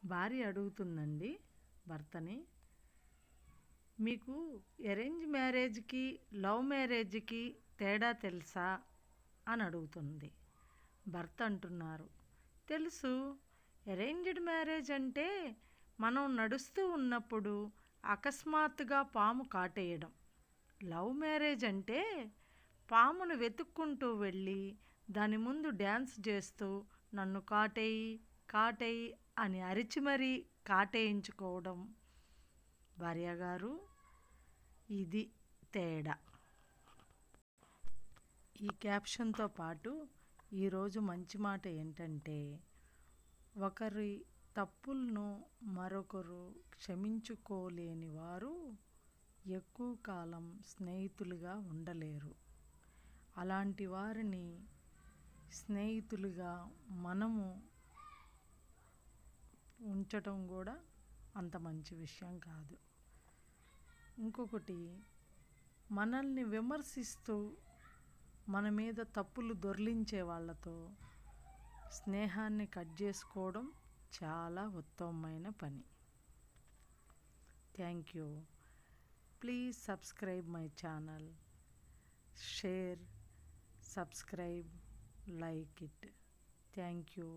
భార్య అడుగుతుందండి భర్తని, మీకు అరేంజ్ మ్యారేజ్కి లవ్ మ్యారేజ్కి తేడా తెలుసా అని అడుగుతుంది. భర్త అంటున్నారు, తెలుసు. అరేంజ్డ్ మ్యారేజ్ అంటే మనం నడుస్తూ ఉన్నప్పుడు అకస్మాత్తుగా పాము కాటేయడం. లవ్ మ్యారేజ్ అంటే పామును వెతుక్కుంటూ వెళ్ళి దాని ముందు డ్యాన్స్ చేస్తూ నన్ను కాటేయి కాటేయి అని అరిచి మరీ కాటేయించుకోవడం. భార్యగారు, ఇది తేడా. ఈ క్యాప్షన్తో పాటు ఈరోజు మంచి మాట ఏంటంటే, ఒకరి తప్పులను మరొకరు క్షమించుకోలేని వారు ఎక్కువ కాలం స్నేహితులుగా ఉండలేరు. అలాంటి వారిని స్నేహితులుగా మనము ఉంచటం కూడా అంత మంచి విషయం కాదు. ఇంకొకటి, మనల్ని విమర్శిస్తూ మన మీద తప్పులు దొర్లించే వాళ్ళతో స్నేహాన్ని కట్ చేసుకోవడం చాలా ఉత్తమమైన పని. Thank you. Please subscribe my channel. Share, subscribe, like it. Thank you.